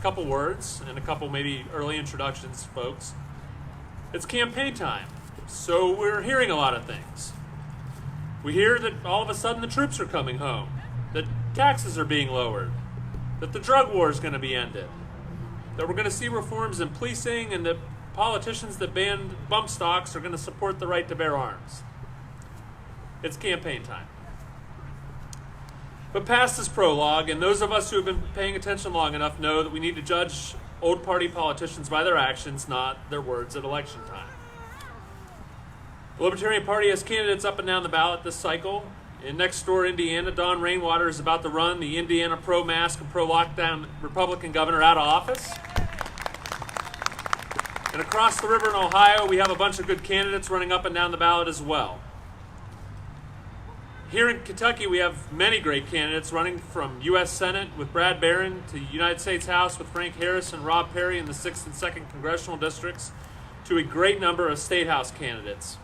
couple words and a couple maybe early introductions, folks. It's campaign time, so we're hearing a lot of things. We hear that all of a sudden the troops are coming home, that taxes are being lowered, that the drug war is going to be ended, that we're going to see reforms in policing, and that politicians that banned bump stocks are going to support the right to bear arms. It's campaign time. But past this prologue, and those of us who have been paying attention long enough know that we need to judge old party politicians by their actions, not their words at election time. The Libertarian Party has candidates up and down the ballot this cycle. In next door Indiana, Don Rainwater is about to run the Indiana pro-mask and pro-lockdown Republican governor out of office. And across the river in Ohio, we have a bunch of good candidates running up and down the ballot as well. Here in Kentucky, we have many great candidates running from U.S. Senate with Brad Barron to United States House with Frank Harris and Rob Perry in the 6th and 2nd congressional districts to a great number of state house candidates.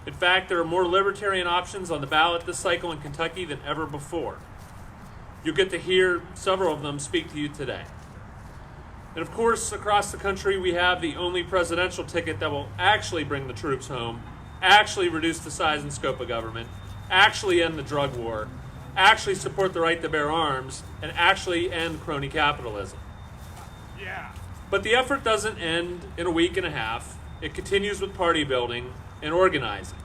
In fact, there are more libertarian options on the ballot this cycle in Kentucky than ever before. You'll get to hear several of them speak to you today. And of course, across the country, we have the only presidential ticket that will actually bring the troops home, actually reduce the size and scope of government, actually end the drug war, actually support the right to bear arms, and actually end crony capitalism. Yeah. But the effort doesn't end in a week and a half. It continues with party building and organizing.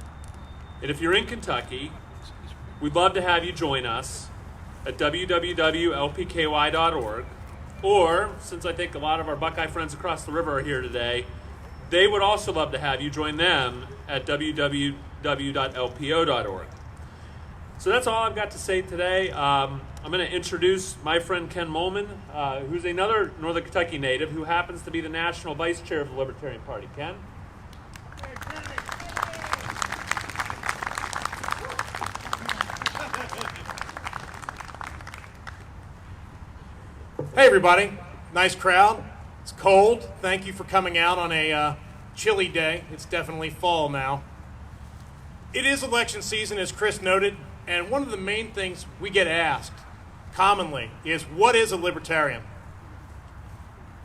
And if you're in Kentucky, we'd love to have you join us at www.lpky.org. Or, since I think a lot of our Buckeye friends across the river are here today, they would also love to have you join them at www.lpo.org. So that's all I've got to say today. I'm going to introduce my friend Ken Molman, who's another Northern Kentucky native who happens to be the national vice chair of the Libertarian Party. Ken? Hey everybody, nice crowd. It's cold. Thank you for coming out on a chilly day. It's definitely fall now. It is election season, as Chris noted, and one of the main things we get asked commonly is, what is a libertarian?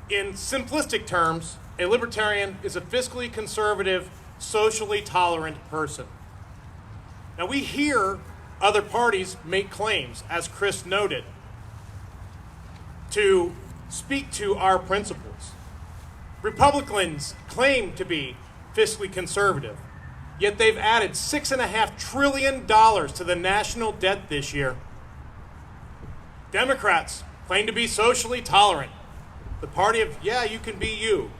In simplistic terms, a libertarian is a fiscally conservative, socially tolerant person. Now we hear other parties make claims, as Chris noted, to speak to our principles. Republicans claim to be fiscally conservative, yet they've added $6.5 trillion to the national debt this year. Democrats claim to be socially tolerant, the party of, yeah, you can be you.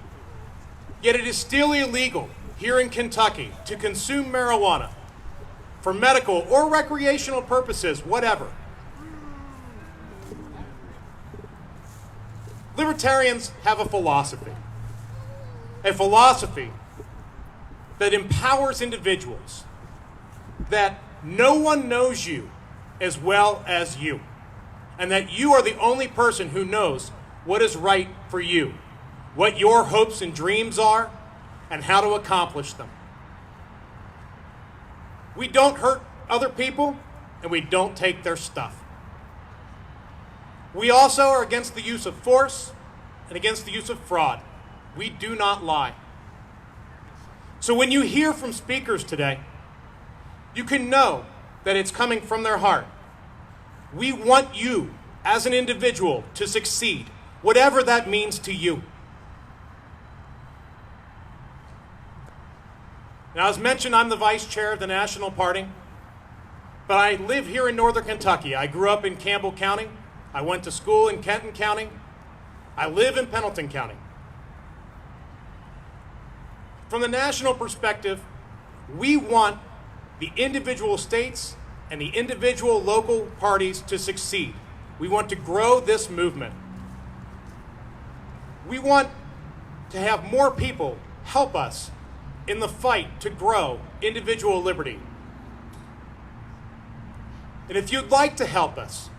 Yet it is still illegal here in Kentucky to consume marijuana for medical or recreational purposes, whatever. Libertarians have a philosophy that empowers individuals, that no one knows you as well as you, and that you are the only person who knows what is right for you, what your hopes and dreams are, and how to accomplish them. We don't hurt other people, and we don't take their stuff. We also are against the use of force and against the use of fraud. We do not lie. So when you hear from speakers today, you can know that it's coming from their heart. We want you, as an individual, to succeed, whatever that means to you. Now, as mentioned, I'm the vice chair of the National Party, but I live here in Northern Kentucky. I grew up in Campbell County. I went to school in Kenton County. I live in Pendleton County. From the national perspective, we want the individual states and the individual local parties to succeed. We want to grow this movement. We want to have more people help us in the fight to grow individual liberty. And if you'd like to help us,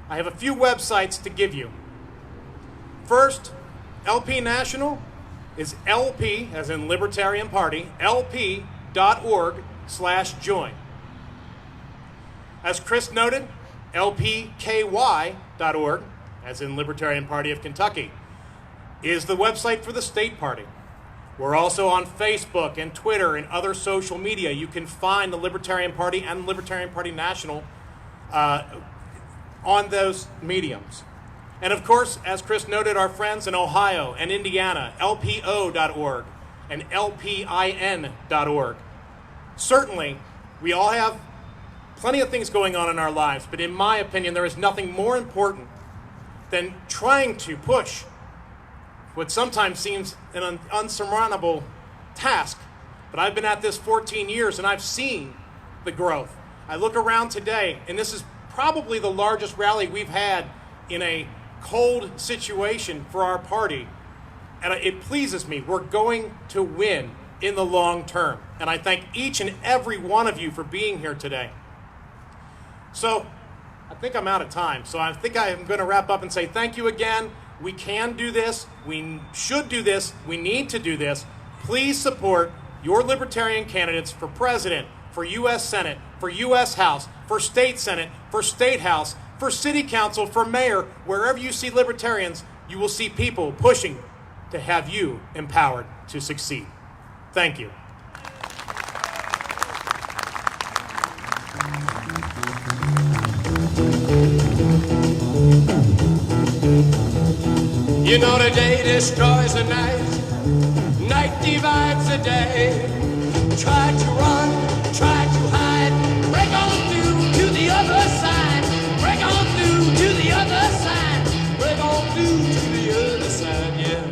I have a few websites to give you. First, LP National is LP, as in Libertarian Party, lp.org/join. As Chris noted, lpky.org, as in Libertarian Party of Kentucky, is the website for the state party. We're also on Facebook and Twitter and other social media. You can find the Libertarian Party and Libertarian Party National on those mediums. And of course, as Chris noted, our friends in Ohio and Indiana, lpo.org and lpin.org. Certainly, we all have plenty of things going on in our lives, but in my opinion, there is nothing more important than trying to push what sometimes seems an unsurmountable task. But I've been at this 14 years and I've seen the growth. I look around today, and this is probably the largest rally we've had in a cold situation for our party. And it pleases me. We're going to win in the long term. And I thank each and every one of you for being here today. So I think I'm out of time. So I think I'm going to wrap up and say thank you again. We can do this. We should do this. We need to do this. Please support your Libertarian candidates for president, for U.S. Senate, for U.S. House, for state Senate, for state House, for city council, for mayor. Wherever you see Libertarians, you will see people pushing to have you empowered to succeed. Thank you. You know the day destroys the night, night divides the day. Try to run, try to hide, break on through to the other side, break on through to the other side, break on through to the other side, yeah.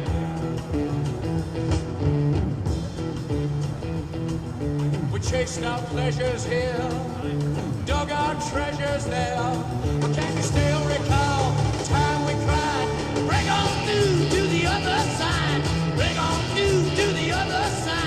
We chased our pleasures here, dug our treasures there, but can you still recall the time we cried? Break on through to the other side. Break on through to the other side.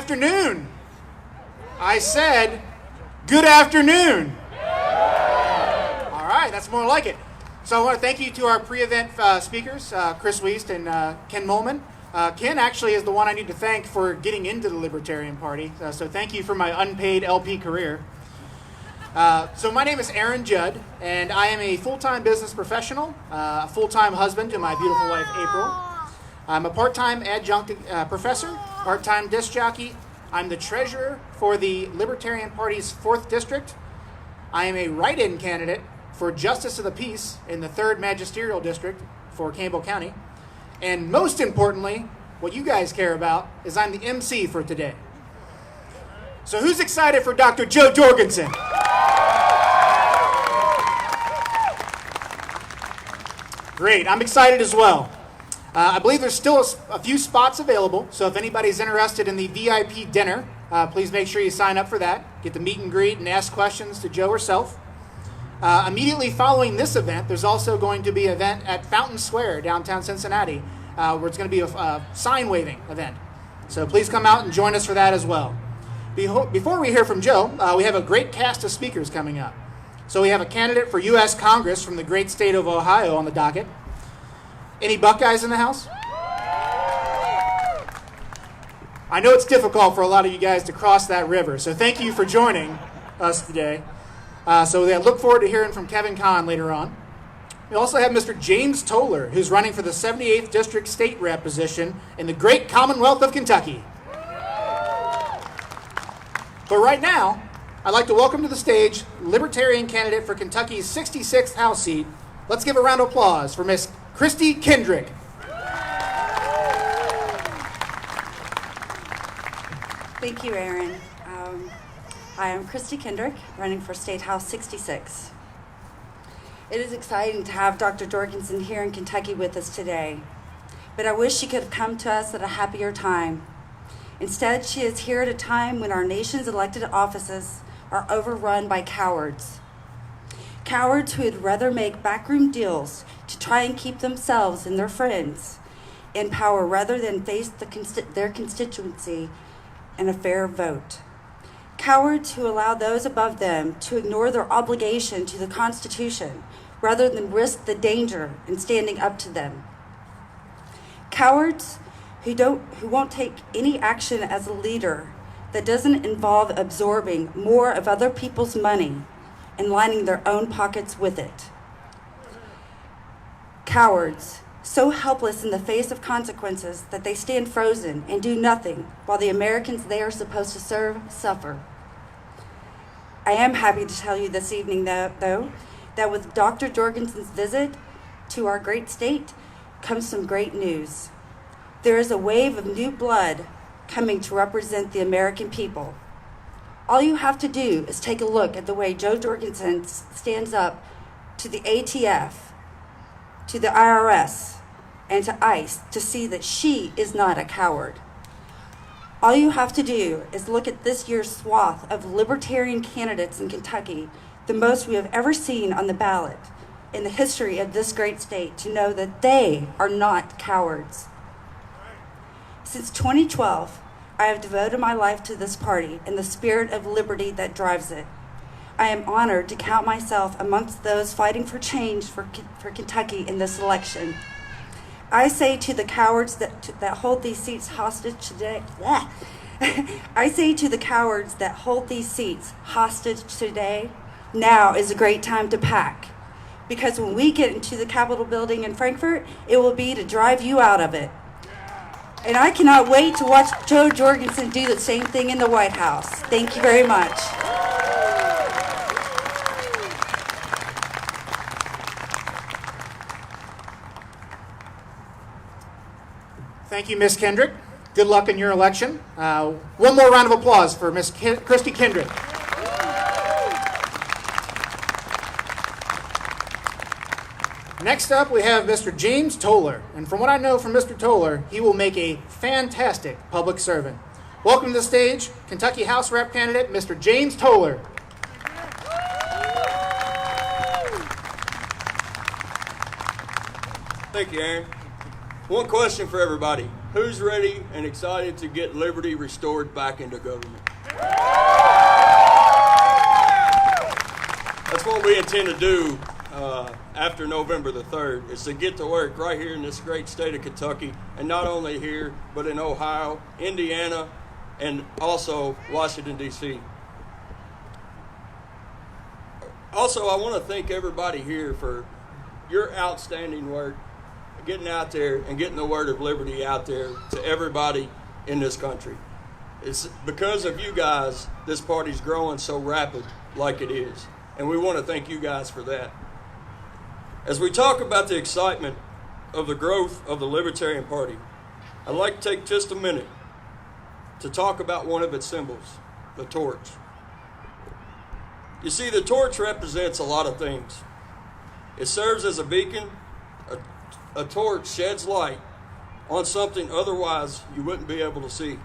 afternoon. I said, good afternoon. All right, that's more like it. So I want to thank you to our pre-event speakers, Chris Wiest and Ken Molman. Ken actually is the one I need to thank for getting into the Libertarian Party. So thank you for my unpaid LP career. So my name is Aaron Judd, and I am a full-time business professional, a full-time husband to my beautiful wife, April. I'm a part-time adjunct professor, part-time disc jockey. I'm the treasurer for the Libertarian Party's 4th District. I am a write-in candidate for Justice of the Peace in the 3rd Magisterial District for Campbell County. And most importantly, what you guys care about is I'm the MC for today. So who's excited for Dr. Joe Jorgensen? Great, I'm excited as well. I believe there's still a few spots available, so if anybody's interested in the VIP dinner, please make sure you sign up for that. Get the meet and greet and ask questions to Joe herself. Immediately following this event, there's also going to be an event at Fountain Square, downtown Cincinnati, where it's going to be a sign waving event. So please come out and join us for that as well. Before we hear from Joe, we have a great cast of speakers coming up. So we have a candidate for U.S. Congress from the great state of Ohio on the docket. Any Buckeyes in the house? I know it's difficult for a lot of you guys to cross that river, so thank you for joining us today. So I look forward to hearing from Kevin Kahn later on. We also have Mr. James Toller, who's running for the 78th District State Rep position in the great Commonwealth of Kentucky. But right now, I'd like to welcome to the stage Libertarian candidate for Kentucky's 66th House seat. Let's give a round of applause for Miss Christy Kendrick. Thank you, Aaron. I am Christy Kendrick, running for State House 66. It is exciting to have Dr. Jorgensen here in Kentucky with us today, but I wish she could have come to us at a happier time. Instead, she is here at a time when our nation's elected offices are overrun by cowards. Cowards who would rather make backroom deals to try and keep themselves and their friends in power rather than face their constituency in a fair vote. Cowards who allow those above them to ignore their obligation to the Constitution rather than risk the danger in standing up to them. Cowards who won't take any action as a leader that doesn't involve absorbing more of other people's money and lining their own pockets with it. Cowards, so helpless in the face of consequences that they stand frozen and do nothing while the Americans they are supposed to serve suffer. I am happy to tell you this evening, though, that with Dr. Jorgensen's visit to our great state comes some great news. There is a wave of new blood coming to represent the American people. All you have to do is take a look at the way Joe Jorgensen stands up to the ATF, to the IRS, and to ICE to see that she is not a coward. All you have to do is look at this year's swath of Libertarian candidates in Kentucky, the most we have ever seen on the ballot in the history of this great state, to know that they are not cowards. Since 2012, I have devoted my life to this party and the spirit of liberty that drives it. I am honored to count myself amongst those fighting for change for Kentucky in this election. I say to the cowards that hold these seats hostage today, I say to the cowards that hold these seats hostage today, now is a great time to pack. Because when we get into the Capitol building in Frankfort, it will be to drive you out of it. And I cannot wait to watch Joe Jorgensen do the same thing in the White House. Thank you very much. Thank you, Miss Kendrick. Good luck in your election. One more round of applause for Miss Christy Kendrick. Next up, we have Mr. James Toller. And from what I know from Mr. Toller, he will make a fantastic public servant. Welcome to the stage, Kentucky House Rep candidate, Mr. James Toller. Thank you, Aaron. One question for everybody. Who's ready and excited to get liberty restored back into government? That's what we intend to do after November the 3rd, is to get to work right here in this great state of Kentucky, and not only here, but in Ohio, Indiana, and also Washington, D.C. Also, I want to thank everybody here for your outstanding work, getting out there and getting the word of liberty out there to everybody in this country. It's because of you guys this party's growing so rapid like it is, and we want to thank you guys for that. As we talk about the excitement of the growth of the Libertarian Party, I'd like to take just a minute to talk about one of its symbols, the torch. You see, the torch represents a lot of things. It serves as a beacon. A torch sheds light on something otherwise you wouldn't be able to see.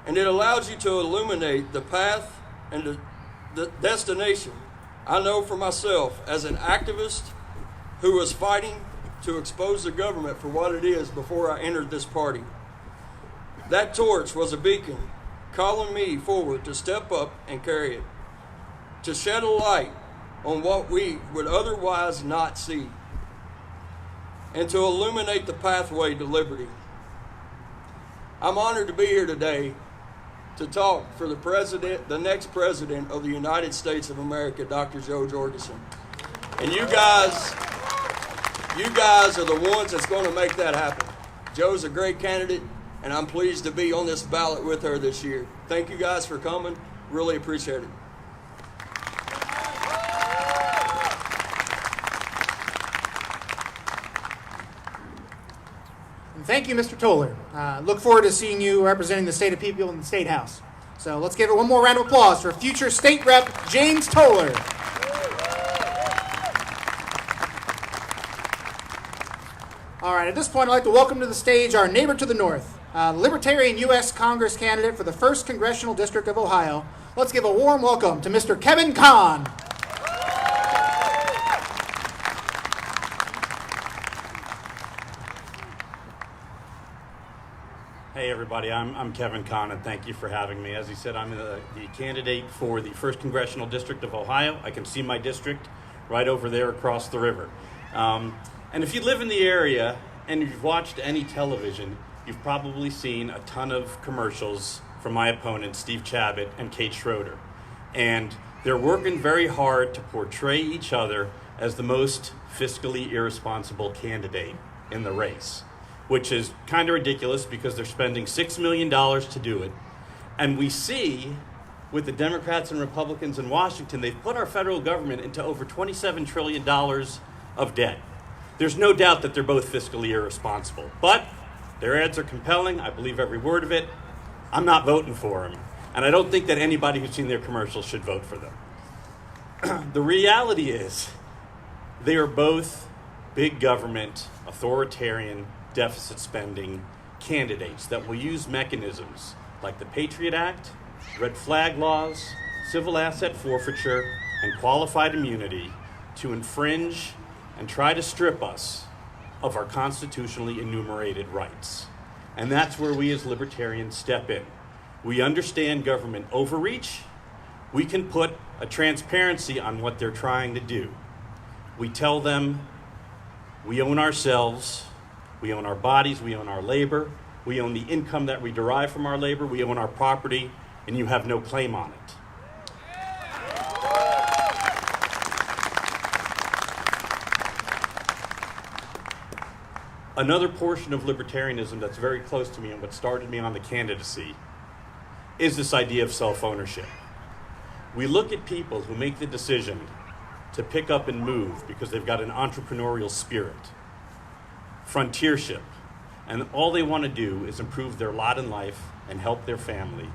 And it allows you to illuminate the path and the destination. I know for myself, as an activist who was fighting to expose the government for what it is before I entered this party, that torch was a beacon calling me forward to step up and carry it, to shed a light on what we would otherwise not see, and to illuminate the pathway to liberty. I'm honored to be here today to talk for the next president of the United States of America, Dr. Joe Jorgensen. And you guys are the ones that's going to make that happen. Joe's a great candidate, and I'm pleased to be on this ballot with her this year. Thank you guys for coming. Really appreciate it. Thank you, Mr. Toller. Look forward to seeing you representing the state of people in the State House. So let's give it one more round of applause for future State Rep James Toller. All right, at this point, I'd like to welcome to the stage our neighbor to the north, Libertarian U.S. Congress candidate for the 1st Congressional District of Ohio. Let's give a warm welcome to Mr. Kevin Kahn. Hey everybody, I'm Kevin Kahn, and thank you for having me. As he said, I'm the candidate for the 1st Congressional District of Ohio. I can see my district right over there across the river. And if you live in the area and you've watched any television, you've probably seen a ton of commercials from my opponents, Steve Chabot and Kate Schroeder. And they're working very hard to portray each other as the most fiscally irresponsible candidate in the race, which is kind of ridiculous because they're spending $6 million to do it. And we see with the Democrats and Republicans in Washington, they've put our federal government into over $27 trillion of debt. There's no doubt that they're both fiscally irresponsible, but their ads are compelling. I believe every word of it. I'm not voting for them. And I don't think that anybody who's seen their commercials should vote for them. The reality is they are both big government, authoritarian, deficit spending candidates that will use mechanisms like the Patriot Act, red flag laws, civil asset forfeiture, and qualified immunity to infringe and try to strip us of our constitutionally enumerated rights. And that's where we as libertarians step in. We understand government overreach. We can put a transparency on what they're trying to do. We tell them we own ourselves. We own our bodies, we own our labor, we own the income that we derive from our labor, we own our property, and you have no claim on it. Another portion of libertarianism that's very close to me and what started me on the candidacy is this idea of self-ownership. We look at people who make the decision to pick up and move because they've got an entrepreneurial spirit, frontiership, and all they want to do is improve their lot in life and help their family,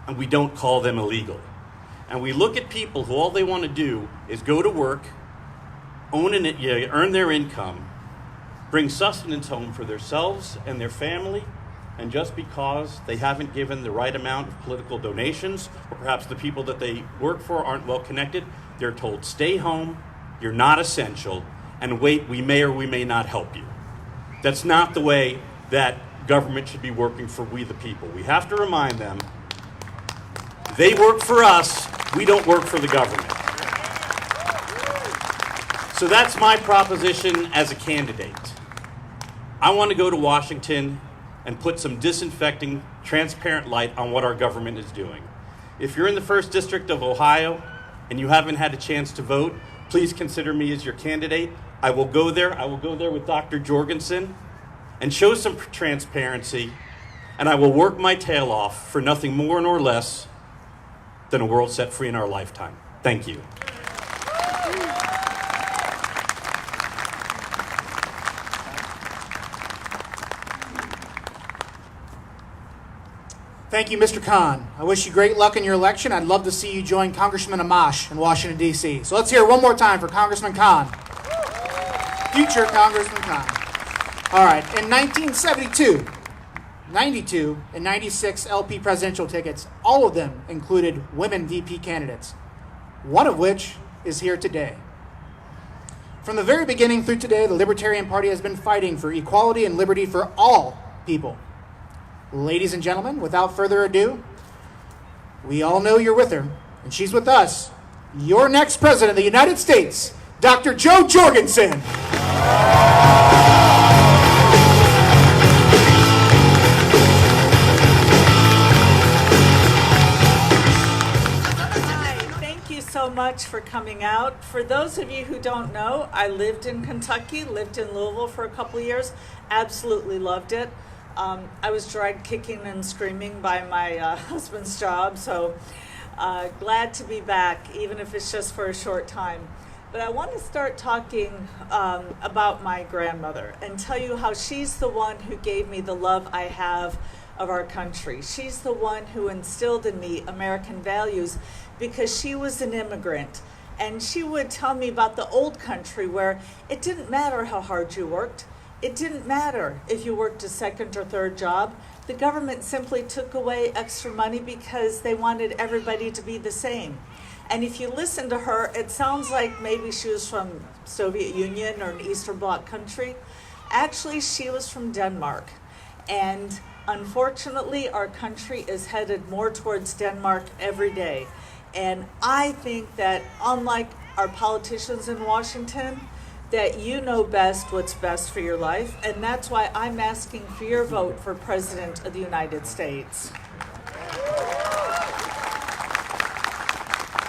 and we don't call them illegal. And we look at people who all they want to do is go to work, earn their income, bring sustenance home for themselves and their family, and just because they haven't given the right amount of political donations, or perhaps the people that they work for aren't well connected, they're told, stay home, you're not essential, and wait, we may or we may not help you. That's not the way that government should be working for we the people. We have to remind them they work for us, we don't work for the government. So that's my proposition as a candidate. I want to go to Washington and put some disinfecting, transparent light on what our government is doing. If you're in the 1st District of Ohio and you haven't had a chance to vote, please consider me as your candidate. I will go there. I will go there with Dr. Jorgensen and show some transparency, and I will work my tail off for nothing more nor less than a world set free in our lifetime. Thank you. Thank you, Mr. Khan. I wish you great luck in your election. I'd love to see you join Congressman Amash in Washington, D.C. So let's hear it one more time for Congressman Khan. Future Congressman Khan. All right, in 1972, 92, and 96 LP presidential tickets, all of them included women VP candidates, one of which is here today. From the very beginning through today, the Libertarian Party has been fighting for equality and liberty for all people. Ladies and gentlemen, without further ado, we all know you're with her, and she's with us. Your next president of the United States, Dr. Jo Jorgensen. Thank you so much for coming out. For those of you who don't know, I lived in Kentucky, lived in Louisville for a couple of years, absolutely loved it. I was dragged kicking and screaming by my husband's job, so glad to be back, even if it's just for a short time. But I want to start talking about my grandmother and tell you how she's the one who gave me the love I have of our country. She's the one who instilled in me American values because she was an immigrant. And she would tell me about the old country where it didn't matter how hard you worked. It didn't matter if you worked a second or third job. The government simply took away extra money because they wanted everybody to be the same. And if you listen to her, it sounds like maybe she was from Soviet Union or an Eastern Bloc country. Actually, she was from Denmark. And unfortunately, our country is headed more towards Denmark every day. And I think that unlike our politicians in Washington, that you know best what's best for your life, and that's why I'm asking for your vote for President of the United States.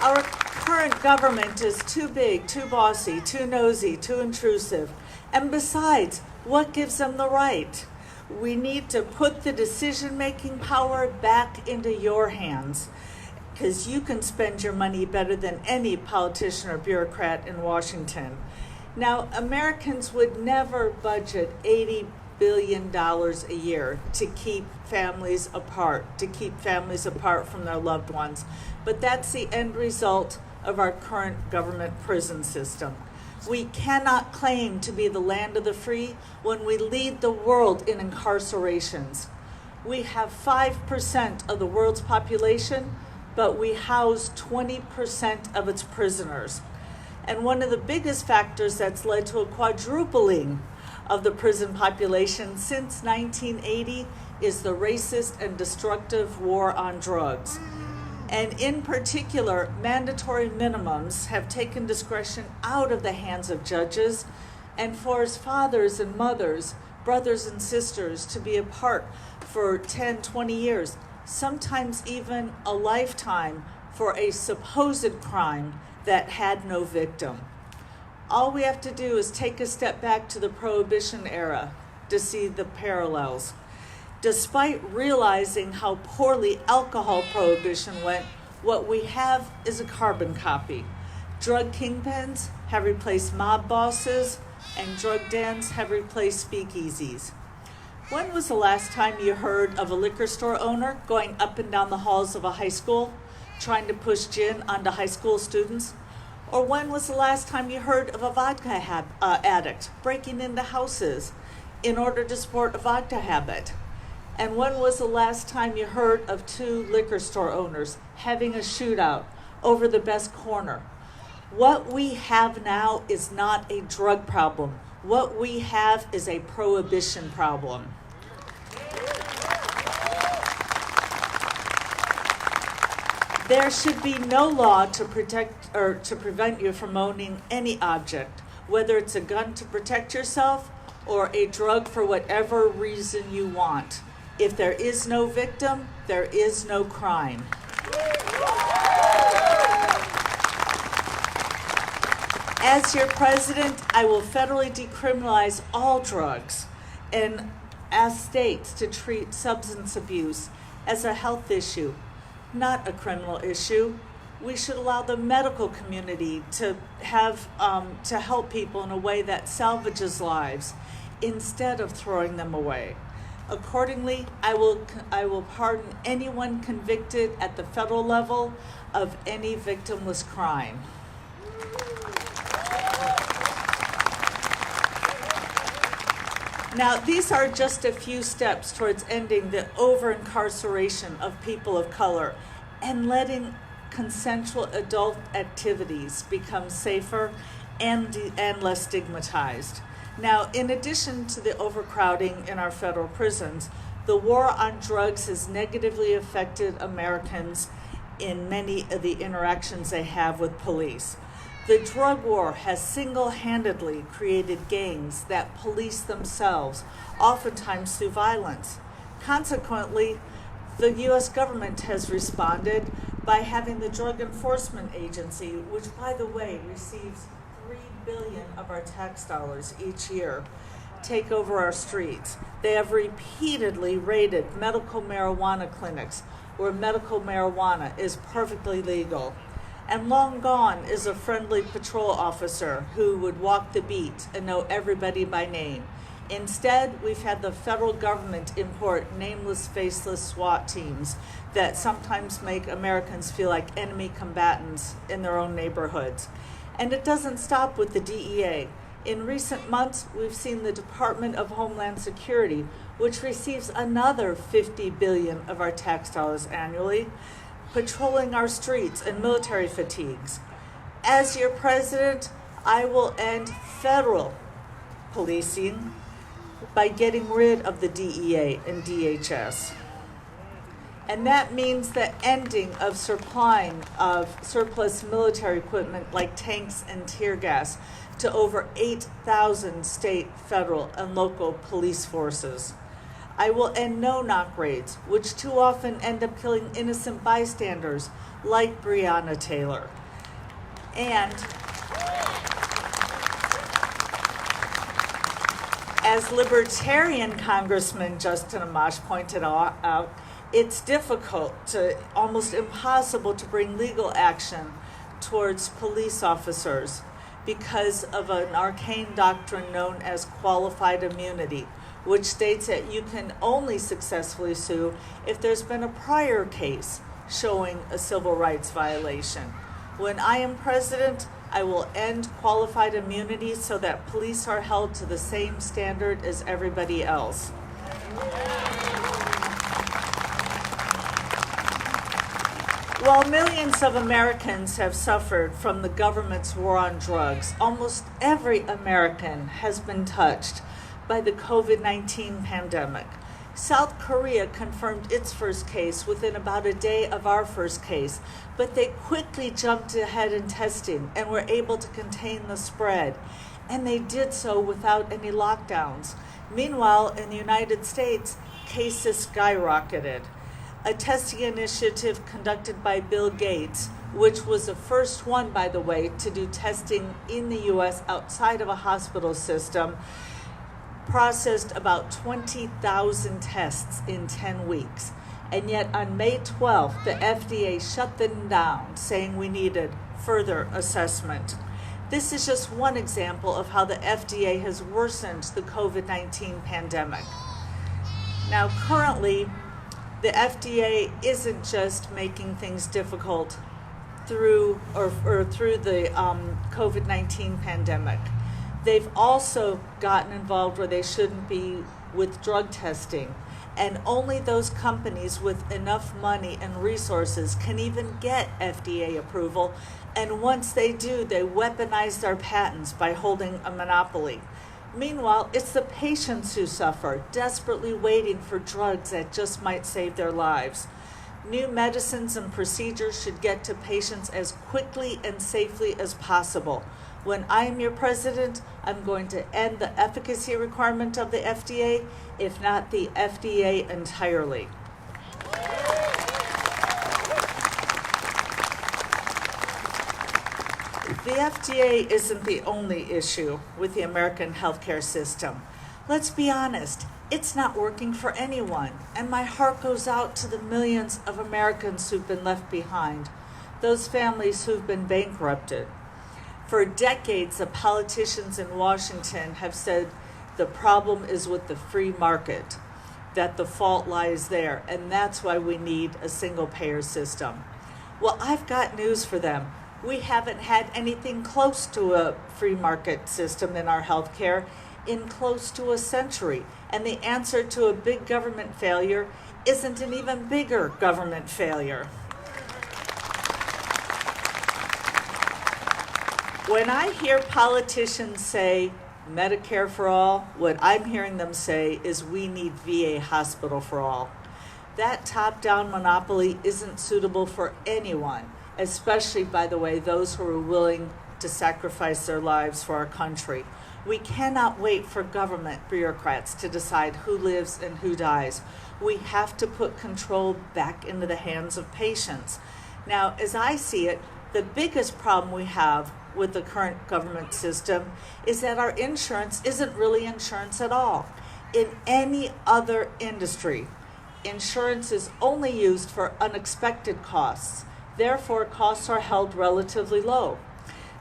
Our current government is too big, too bossy, too nosy, too intrusive, and besides, what gives them the right? We need to put the decision-making power back into your hands, because you can spend your money better than any politician or bureaucrat in Washington. Now, Americans would never budget $80 billion a year to keep families apart, from their loved ones. But that's the end result of our current government prison system. We cannot claim to be the land of the free when we lead the world in incarcerations. We have 5% of the world's population, but we house 20% of its prisoners. And one of the biggest factors that's led to a quadrupling of the prison population since 1980 is the racist and destructive war on drugs. And in particular, mandatory minimums have taken discretion out of the hands of judges and forced fathers and mothers, brothers and sisters to be apart for 10, 20 years, sometimes even a lifetime for a supposed crime that had no victim. All we have to do is take a step back to the Prohibition era to see the parallels. Despite realizing how poorly alcohol prohibition went, what we have is a carbon copy. Drug kingpins have replaced mob bosses, and drug dens have replaced speakeasies. When was the last time you heard of a liquor store owner going up and down the halls of a high school trying to push gin onto high school students? Or when was the last time you heard of a vodka addict breaking into houses in order to support a vodka habit? And when was the last time you heard of two liquor store owners having a shootout over the best corner? What we have now is not a drug problem. What we have is a prohibition problem. There should be no law to protect or to prevent you from owning any object, whether it's a gun to protect yourself or a drug for whatever reason you want. If there is no victim, there is no crime. As your president, I will federally decriminalize all drugs and ask states to treat substance abuse as a health issue, not a criminal issue. We should allow the medical community to help people in a way that salvages lives instead of throwing them away. Accordingly, I will pardon anyone convicted at the federal level of any victimless crime. Now, these are just a few steps towards ending the over-incarceration of people of color and letting consensual adult activities become safer and less stigmatized. Now, in addition to the overcrowding in our federal prisons, the war on drugs has negatively affected Americans in many of the interactions they have with police. The drug war has single-handedly created gangs that police themselves, oftentimes through violence. Consequently, the U.S. government has responded by having the Drug Enforcement Agency, which, by the way, receives $3 billion of our tax dollars each year, take over our streets. They have repeatedly raided medical marijuana clinics where medical marijuana is perfectly legal. And long gone is a friendly patrol officer who would walk the beat and know everybody by name. Instead, we've had the federal government import nameless, faceless SWAT teams that sometimes make Americans feel like enemy combatants in their own neighborhoods. And it doesn't stop with the DEA. In recent months, we've seen the Department of Homeland Security, which receives another $50 billion of our tax dollars annually, patrolling our streets in military fatigues. As your president, I will end federal policing by getting rid of the DEA and DHS. And that means the ending of supplying of surplus military equipment like tanks and tear gas to over 8,000 state, federal, and local police forces. I will end no-knock raids, which too often end up killing innocent bystanders like Breonna Taylor. And as Libertarian Congressman Justin Amash pointed out, it's difficult to, almost impossible to bring legal action towards police officers because of an arcane doctrine known as qualified immunity, which states that you can only successfully sue if there's been a prior case showing a civil rights violation. When I am president, I will end qualified immunity so that police are held to the same standard as everybody else. While millions of Americans have suffered from the government's war on drugs, almost every American has been touched by the COVID-19 pandemic. South Korea confirmed its first case within about a day of our first case, but they quickly jumped ahead in testing and were able to contain the spread, and they did so without any lockdowns. Meanwhile, in the United States, cases skyrocketed. A testing initiative conducted by Bill Gates, which was the first one, by the way, to do testing in the U.S. outside of a hospital system, processed about 20,000 tests in 10 weeks. And yet on May 12th, the FDA shut them down, saying we needed further assessment. This is just one example of how the FDA has worsened the COVID-19 pandemic. Now, currently, the FDA isn't just making things difficult through the COVID-19 pandemic. They've also gotten involved where they shouldn't be with drug testing. And only those companies with enough money and resources can even get FDA approval. And once they do, they weaponize their patents by holding a monopoly. Meanwhile, it's the patients who suffer, desperately waiting for drugs that just might save their lives. New medicines and procedures should get to patients as quickly and safely as possible. When I am your president, I'm going to end the efficacy requirement of the FDA, if not the FDA entirely. The FDA isn't the only issue with the American healthcare system. Let's be honest, it's not working for anyone, and my heart goes out to the millions of Americans who've been left behind, those families who've been bankrupted. For decades, the politicians in Washington have said the problem is with the free market, that the fault lies there, and that's why we need a single-payer system. Well, I've got news for them. We haven't had anything close to a free market system in our healthcare in close to a century. And the answer to a big government failure isn't an even bigger government failure. When I hear politicians say Medicare for all, what I'm hearing them say is we need VA hospital for all. That top-down monopoly isn't suitable for anyone, especially, by the way, those who are willing to sacrifice their lives for our country. We cannot wait for government bureaucrats to decide who lives and who dies. We have to put control back into the hands of patients. Now, as I see it, the biggest problem we have with the current government system is that our insurance isn't really insurance at all. In any other industry, insurance is only used for unexpected costs. Therefore, costs are held relatively low.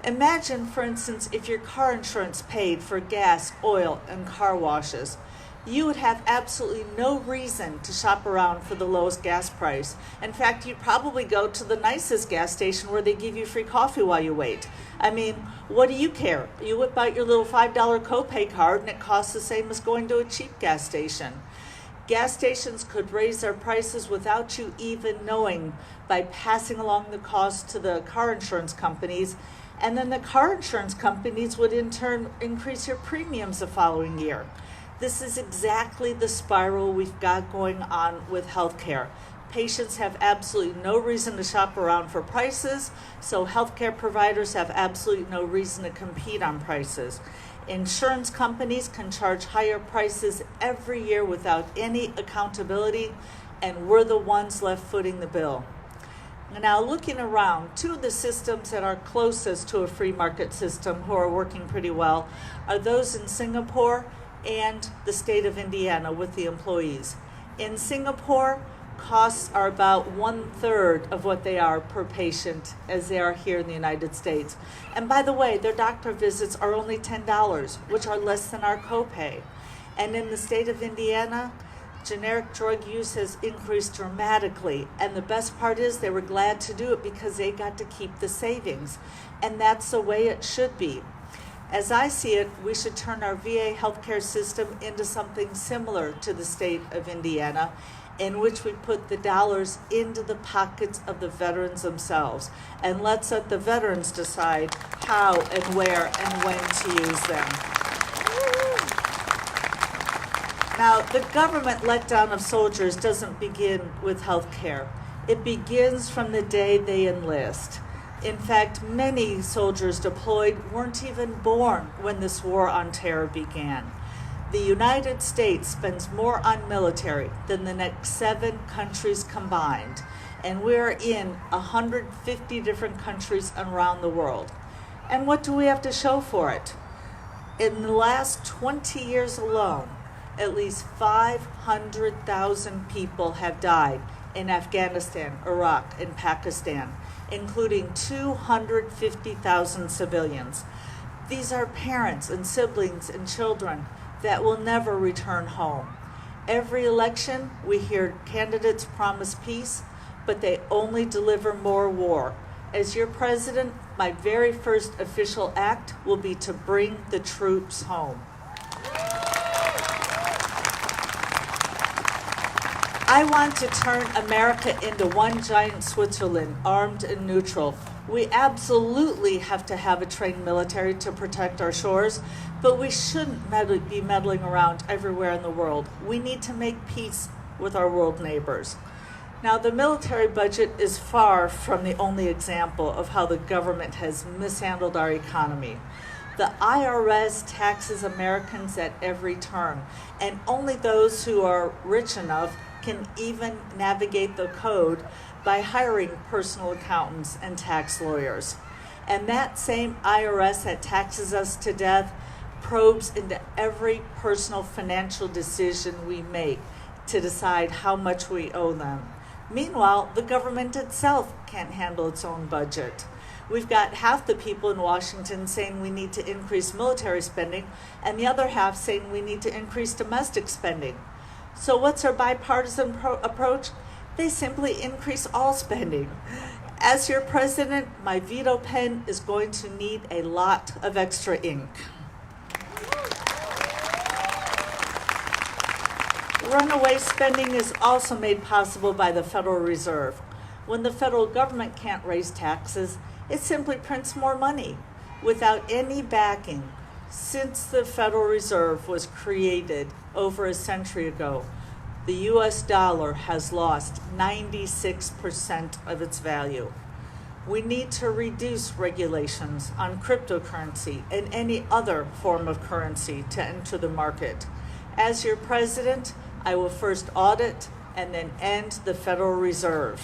Imagine, for instance, if your car insurance paid for gas, oil, and car washes. You would have absolutely no reason to shop around for the lowest gas price. In fact, you'd probably go to the nicest gas station where they give you free coffee while you wait. I mean, what do you care? You whip out your little $5 copay card and it costs the same as going to a cheap gas station. Gas stations could raise their prices without you even knowing by passing along the cost to the car insurance companies, and then the car insurance companies would in turn increase your premiums the following year. This is exactly the spiral we've got going on with healthcare. Patients have absolutely no reason to shop around for prices, so healthcare providers have absolutely no reason to compete on prices. Insurance companies can charge higher prices every year without any accountability, and we're the ones left footing the bill. Now, looking around, two of the systems that are closest to a free market system who are working pretty well are those in Singapore and the state of Indiana with the employees. In Singapore, costs are about 1/3 of what they are per patient as they are here in the United States. And by the way, their doctor visits are only $10, which are less than our copay. And in the state of Indiana, generic drug use has increased dramatically. And the best part is they were glad to do it because they got to keep the savings. And that's the way it should be. As I see it, we should turn our VA healthcare system into something similar to the state of Indiana, in which we put the dollars into the pockets of the veterans themselves. And let's let the veterans decide how and where and when to use them. Now, the government letdown of soldiers doesn't begin with health care. It begins from the day they enlist. In fact, many soldiers deployed weren't even born when this war on terror began. The United States spends more on military than the next 7 countries combined, and we're in 150 different countries around the world. And what do we have to show for it? In the last 20 years alone, at least 500,000 people have died in Afghanistan, Iraq, and Pakistan, including 250,000 civilians. These are parents and siblings and children that will never return home. Every election, we hear candidates promise peace, but they only deliver more war. As your president, my very first official act will be to bring the troops home. I want to turn America into one giant Switzerland, armed and neutral. We absolutely have to have a trained military to protect our shores, but we shouldn't be meddling around everywhere in the world. We need to make peace with our world neighbors. Now, the military budget is far from the only example of how the government has mishandled our economy. The IRS taxes Americans at every turn, and only those who are rich enough can even navigate the code by hiring personal accountants and tax lawyers. And that same IRS that taxes us to death probes into every personal financial decision we make to decide how much we owe them. Meanwhile, the government itself can't handle its own budget. We've got half the people in Washington saying we need to increase military spending, and the other half saying we need to increase domestic spending. So what's our bipartisan approach? They simply increase all spending. As your president, my veto pen is going to need a lot of extra ink. Runaway spending is also made possible by the Federal Reserve. When the federal government can't raise taxes, it simply prints more money without any backing. Since the Federal Reserve was created over a century ago, the US dollar has lost 96% of its value. We need to reduce regulations on cryptocurrency and any other form of currency to enter the market. As your president, I will first audit and then end the Federal Reserve.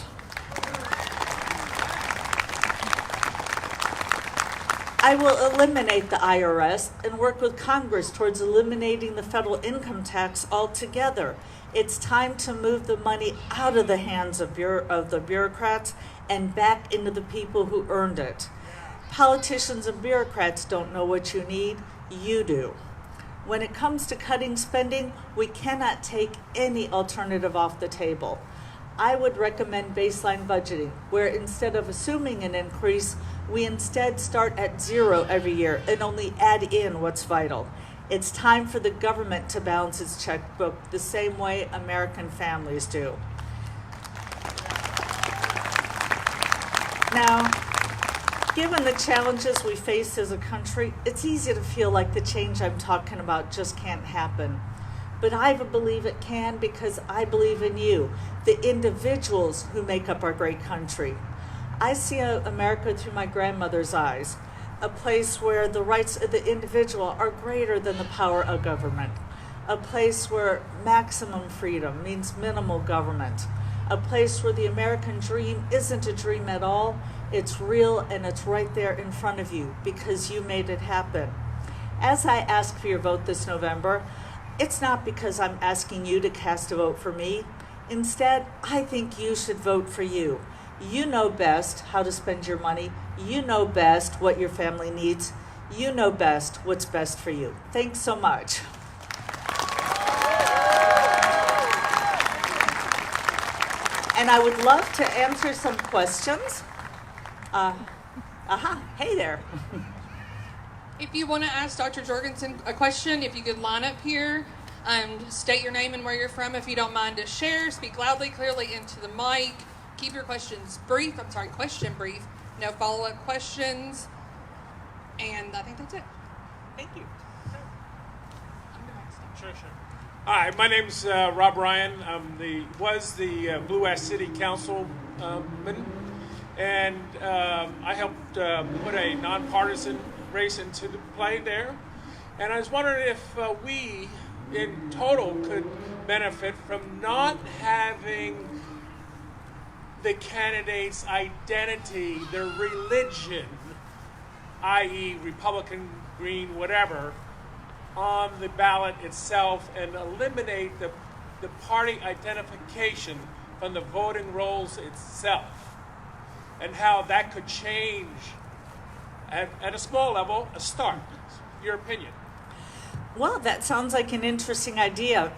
I will eliminate the IRS and work with Congress towards eliminating the federal income tax altogether. It's time to move the money out of the hands of the bureaucrats and back into the people who earned it. Politicians and bureaucrats don't know what you need, you do. When it comes to cutting spending, we cannot take any alternative off the table. I would recommend baseline budgeting, where instead of assuming an increase, we instead start at zero every year and only add in what's vital. It's time for the government to balance its checkbook the same way American families do. Now, given the challenges we face as a country, it's easy to feel like the change I'm talking about just can't happen. But I believe it can because I believe in you, the individuals who make up our great country. I see America through my grandmother's eyes, a place where the rights of the individual are greater than the power of government, a place where maximum freedom means minimal government, a place where the American dream isn't a dream at all, it's real and it's right there in front of you because you made it happen. As I ask for your vote this November, it's not because I'm asking you to cast a vote for me. Instead, I think you should vote for you. You know best how to spend your money. You know best what your family needs. You know best what's best for you. Thanks so much. And I would love to answer some questions. Hey there. If you want to ask Dr. Jorgensen a question, if you could line up here, state your name and where you're from. If you don't mind to share, speak loudly, clearly into the mic. Keep your questions brief. Question brief. No follow-up questions. And I think that's it. Thank you. Sure. Hi, my name's Rob Ryan. I'm the Blue West City Councilman, and I helped put a nonpartisan race into the play there. And I was wondering if we, in total, could benefit from not having the candidate's identity, their religion, i.e. Republican, Green, whatever, on the ballot itself, and eliminate the party identification from the voting rolls itself, and how that could change at a small level, a start. Your opinion? Well, that sounds like an interesting idea.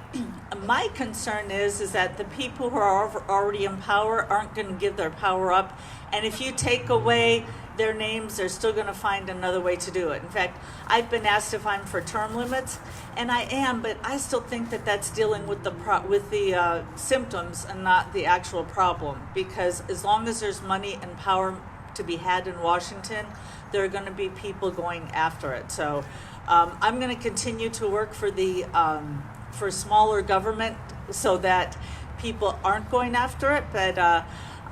My concern is that the people who are already in power aren't going to give their power up, and if you take away their names, they're still going to find another way to do it. In fact, I've been asked if I'm for term limits, and I am, but I still think that that's dealing with the symptoms and not the actual problem, because as long as there's money and power to be had in Washington, there are going to be people going after it. So I'm going to continue to work for the for smaller government so that people aren't going after it, but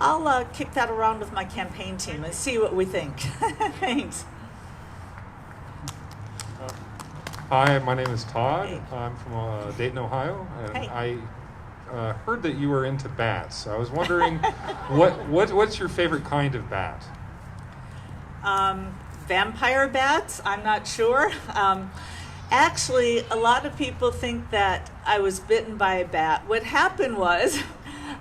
I'll kick that around with my campaign team and see what we think. Thanks. Hi, my name is Todd. Hey. I'm from Dayton, Ohio, and Hey. I heard that you were into bats. I was wondering, what's your favorite kind of bat? Vampire bats? I'm not sure. Actually, a lot of people think that I was bitten by a bat. What happened was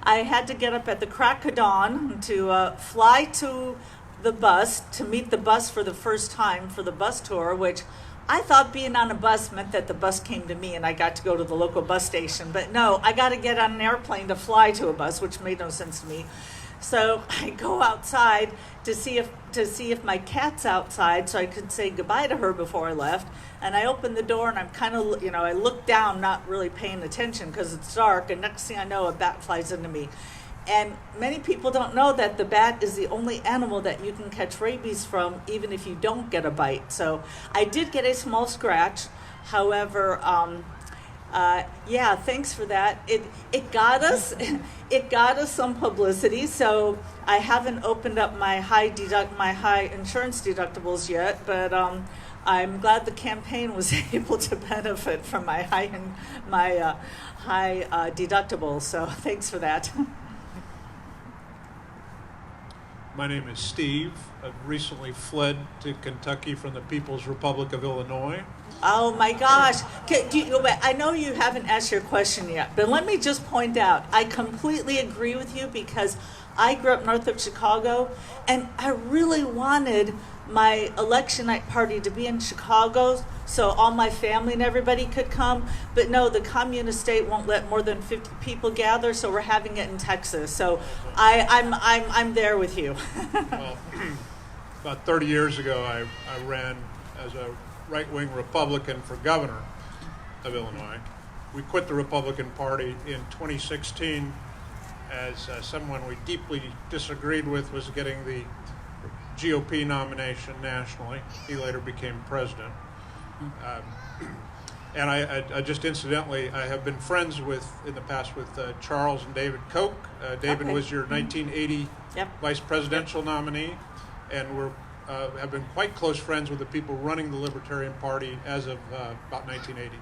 I had to get up at the crack of dawn to fly to the bus, to meet the bus for the first time for the bus tour, which I thought being on a bus meant that the bus came to me and I got to go to the local bus station. But no, I got to get on an airplane to fly to a bus, which made no sense to me. So I go outside to see if my cat's outside so I could say goodbye to her before I left. And I open the door and I'm kind of, I look down, not really paying attention because it's dark. And next thing I know, a bat flies into me. And many people don't know that the bat is the only animal that you can catch rabies from, even if you don't get a bite. So I did get a small scratch. However, yeah, thanks for that. It got us it got us some publicity. So I haven't opened up my high insurance deductibles yet, but I'm glad the campaign was able to benefit from my high deductible. So thanks for that. My name is Steve. I've recently fled to Kentucky from the People's Republic of Illinois. Oh my gosh. I know you haven't asked your question yet, but let me just point out, I completely agree with you because I grew up north of Chicago and I really wanted my election night party to be in Chicago so all my family and everybody could come. But no, the communist state won't let more than 50 people gather, so we're having it in Texas. So I'm there with you. Well, about 30 years ago, I ran as a right-wing Republican for governor of Illinois. We quit the Republican Party in 2016 as someone we deeply disagreed with was getting the GOP nomination nationally. He later became president. And I just incidentally, I have been friends in the past with Charles and David Koch. David was your 1980 vice presidential nominee, and have been quite close friends with the people running the Libertarian Party as of about 1980.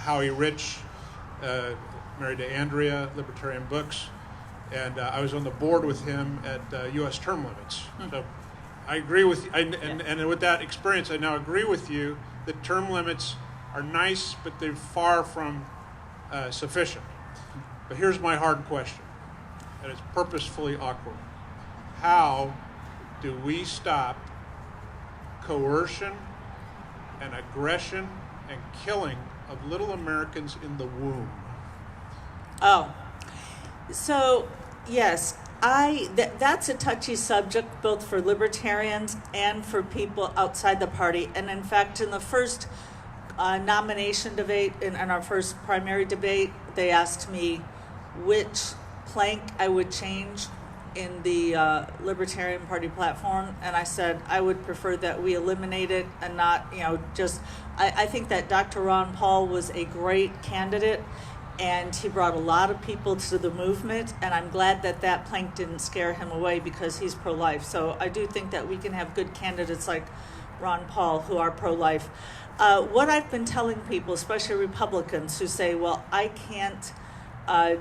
Howie Rich, married to Andrea, Libertarian Books, and I was on the board with him at U.S. term limits. So I agree with you, and with that experience, I now agree with you that term limits are nice, but they're far from sufficient. But here's my hard question, and it's purposefully awkward. How do we stop coercion and aggression and killing of little Americans in the womb? Oh, so yes, that's a touchy subject both for libertarians and for people outside the party. And in fact, in the first nomination debate, in our first primary debate, they asked me which plank I would change in the Libertarian Party platform, and I said I would prefer that we eliminate it and not, I think that Dr. Ron Paul was a great candidate, and he brought a lot of people to the movement, and I'm glad that plank didn't scare him away because he's pro-life. So I do think that we can have good candidates like Ron Paul who are pro-life. What I've been telling people, especially Republicans who say, well, I can't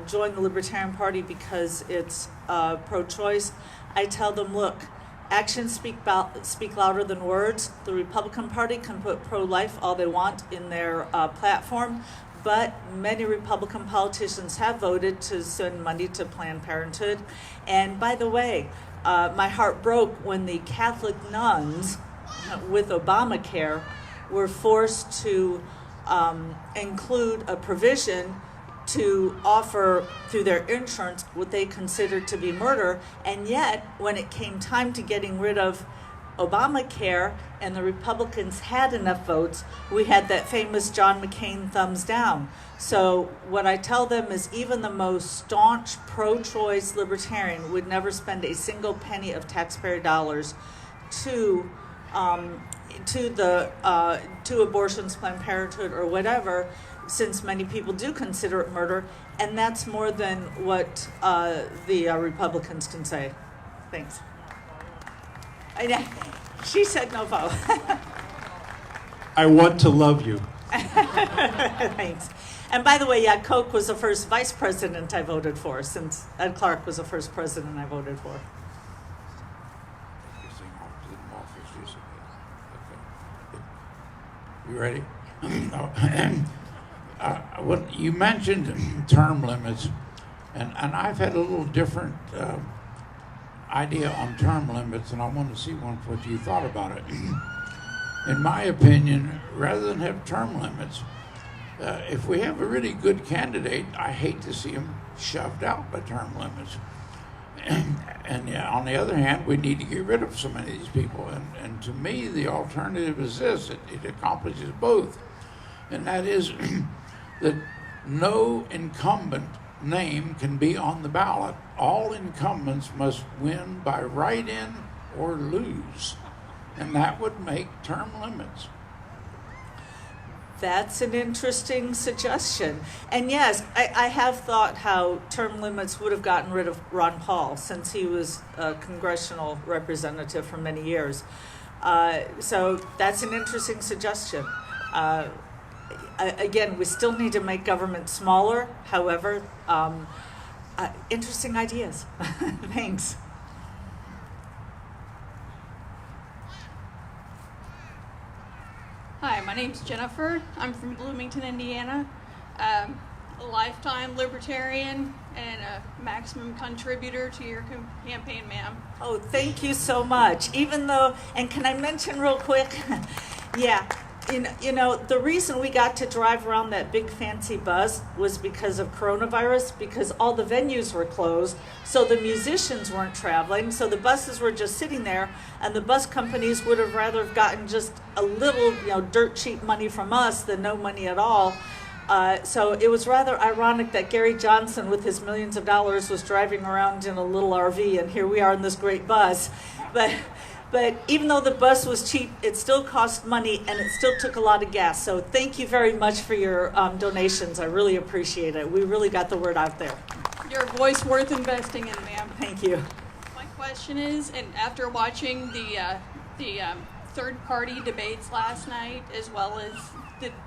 join the Libertarian Party because it's pro-choice, I tell them, look, actions speak louder than words. The Republican Party can put pro-life all they want in their platform, but many Republican politicians have voted to send money to Planned Parenthood. And by the way, my heart broke when the Catholic nuns with Obamacare were forced to include a provision to offer through their insurance what they considered to be murder. And yet, when it came time to getting rid of Obamacare and the Republicans had enough votes, we had that famous John McCain thumbs down. So what I tell them is even the most staunch pro-choice libertarian would never spend a single penny of taxpayer dollars to abortions, Planned Parenthood, or whatever, since many people do consider it murder, and that's more than what the Republicans can say. Thanks. She said no vote. I want to love you. Thanks. And by the way, yeah, Koch was the first vice president I voted for, since Ed Clark was the first president I voted for. You ready? Well, you mentioned term limits, and I've had a little different idea on term limits, and I want to see what you thought about it. In my opinion, rather than have term limits, if we have a really good candidate, I hate to see him shoved out by term limits. And on the other hand, we need to get rid of so many of these people. And to me, the alternative is this. It accomplishes both. And that is that no incumbent name can be on the ballot. All incumbents must win by write-in or lose. And that would make term limits. That's an interesting suggestion. And yes, I have thought how term limits would have gotten rid of Ron Paul, since he was a congressional representative for many years. So that's an interesting suggestion. Again, we still need to make government smaller. However, interesting ideas. Thanks. Hi, my name's Jennifer. I'm from Bloomington, Indiana. A lifetime libertarian and a maximum contributor to your campaign, ma'am. Oh, thank you so much. Even though, and can I mention real quick? Yeah, you know, the reason we got to drive around that big fancy bus was because of coronavirus, because all the venues were closed, so the musicians weren't traveling, so the buses were just sitting there, and the bus companies would have rather have gotten just a little, dirt cheap money from us than no money at all. So it was rather ironic that Gary Johnson, with his millions of dollars, was driving around in a little RV, and here we are in this great bus. But even though the bus was cheap, it still cost money, and it still took a lot of gas. So thank you very much for your donations. I really appreciate it. We really got the word out there. You're a voice worth investing in, ma'am. Thank you. My question is, and after watching the third-party debates last night, as well as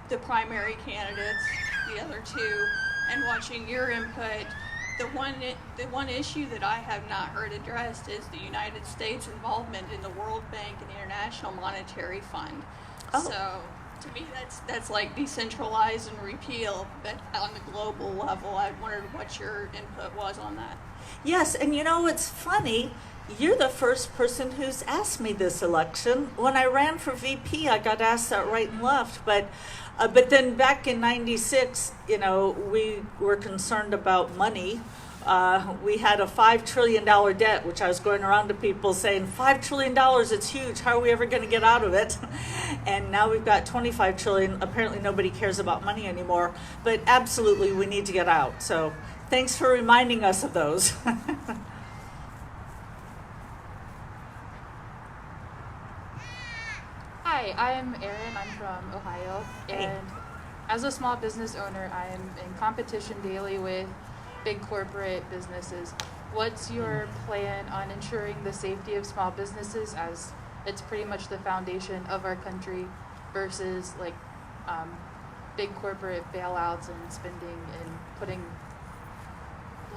the primary candidates, the other two, and watching your input, the one issue that I have not heard addressed is the United States involvement in the World Bank and the International Monetary Fund. Oh. So to me, that's like decentralize and repeal, but on the global level. I wondered what your input was on that. Yes, and it's funny. You're the first person who's asked me this election. When I ran for VP, I got asked that right and left. But then back in '96, we were concerned about money. We had a $5 trillion debt, which I was going around to people saying, $5 trillion, it's huge. How are we ever going to get out of it? And now we've got $25 trillion. Apparently nobody cares about money anymore. But absolutely, we need to get out. So thanks for reminding us of those. Hi, I'm Erin. I'm from Ohio. And as a small business owner, I'm in competition daily with big corporate businesses. What's your plan on ensuring the safety of small businesses, as it's pretty much the foundation of our country, versus big corporate bailouts and spending and putting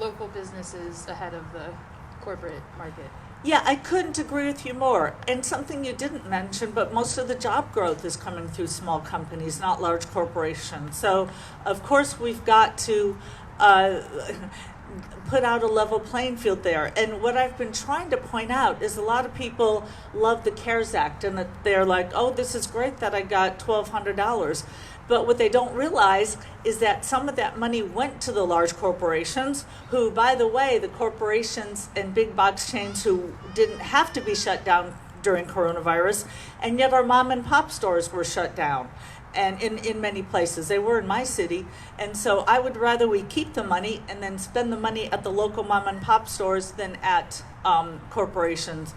local businesses ahead of the corporate market? Yeah, I couldn't agree with you more. And something you didn't mention, but most of the job growth is coming through small companies, not large corporations. So, of course, we've got to put out a level playing field there. And what I've been trying to point out is a lot of people love the CARES Act, and that they're like, oh, this is great that I got $1,200. But what they don't realize is that some of that money went to the large corporations, who, by the way, the corporations and big box chains who didn't have to be shut down during coronavirus, and yet our mom and pop stores were shut down. And in many places, they were in my city. And so I would rather we keep the money and then spend the money at the local mom and pop stores than at corporations.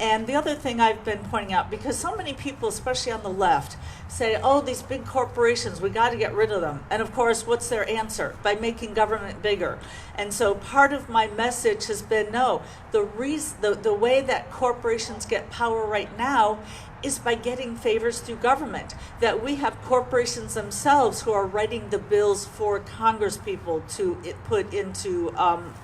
And the other thing I've been pointing out, because so many people, especially on the left, say, oh, these big corporations, we got to get rid of them. And of course, what's their answer? By making government bigger. And so part of my message has been, no, the way that corporations get power right now is by getting favors through government. That we have corporations themselves who are writing the bills for Congress people to put into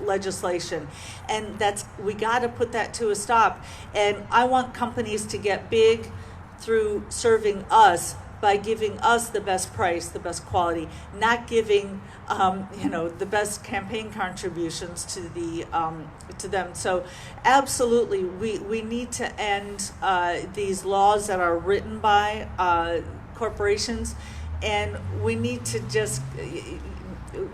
legislation. And we got to put that to a stop. And I want companies to get big through serving us by giving us the best price, the best quality, not giving the best campaign contributions to them. So absolutely, we need to end these laws that are written by corporations, and we need to just,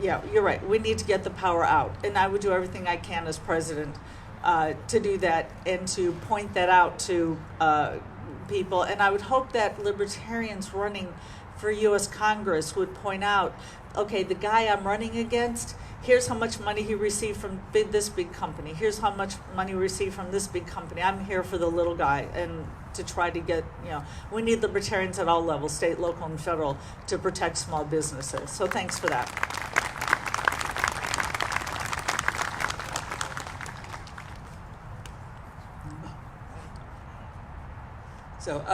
you're right, we need to get the power out. And I would do everything I can as president to do that and to point that out to people. And I would hope that libertarians running for U.S. Congress would point out, okay, the guy I'm running against, here's how much money he received from this big company. Here's how much money he received from this big company. I'm here for the little guy, and to try to get, we need libertarians at all levels, state, local, and federal, to protect small businesses. So thanks for that. So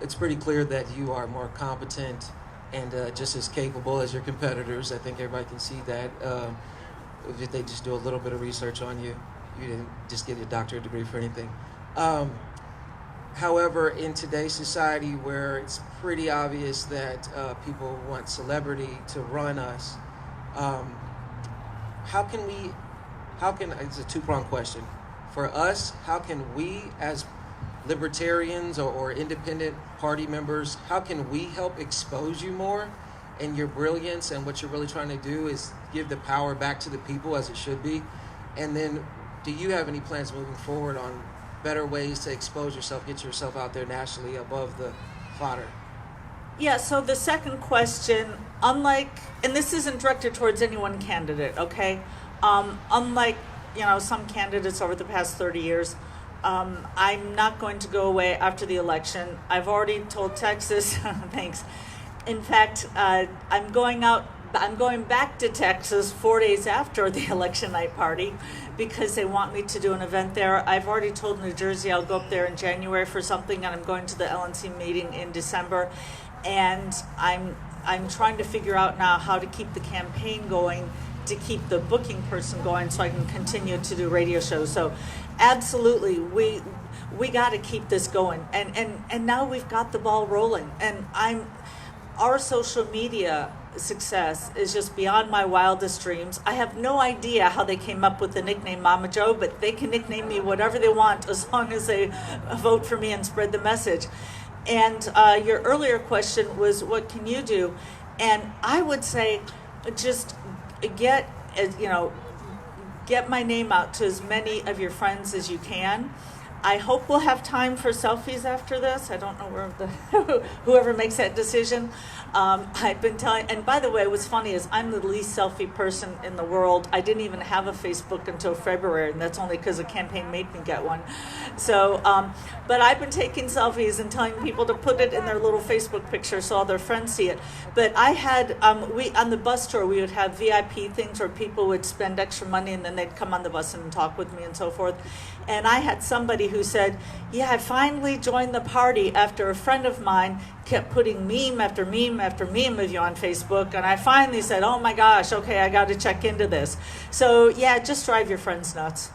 it's pretty clear that you are more competent and just as capable as your competitors. I think everybody can see that. If they just do a little bit of research on you, you didn't just get a doctorate degree for anything. However, in today's society where it's pretty obvious that people want celebrity to run us, it's a two-pronged question. For us, how can we as libertarians or independent party members, how can we help expose you more and your brilliance, and what you're really trying to do is give the power back to the people as it should be? And then do you have any plans moving forward on better ways to expose yourself, get yourself out there nationally above the fodder? Yeah, so the second question, unlike, and this isn't directed towards any one candidate, okay? Unlike, some candidates over the past 30 years, I'm not going to go away after the election. I've already told Texas, thanks. In fact, I'm going back to Texas 4 days after the election night party because they want me to do an event there. I've already told New Jersey I'll go up there in January for something, and I'm going to the LNC meeting in December. And I'm trying to figure out now how to keep the campaign going, to keep the booking person going, so I can continue to do radio shows. So absolutely, we got to keep this going, and now we've got the ball rolling. And our social media success is just beyond my wildest dreams. I have no idea how they came up with the nickname Mama Joe, but they can nickname me whatever they want as long as they vote for me and spread the message. And your earlier question was, what can you do? And I would say, just get my name out to as many of your friends as you can. I hope we'll have time for selfies after this. I don't know where whoever makes that decision. I've been telling, and by the way, what's funny is I'm the least selfie person in the world. I didn't even have a Facebook until February, and that's only because a campaign made me get one. So, but I've been taking selfies and telling people to put it in their little Facebook picture so all their friends see it. But I had, on the bus tour, we would have VIP things where people would spend extra money and then they'd come on the bus and talk with me and so forth. And I had somebody who said, yeah, I finally joined the party after a friend of mine kept putting meme after meme after meme of you on Facebook. And I finally said, oh my gosh, okay, I got to check into this. So yeah, just drive your friends nuts.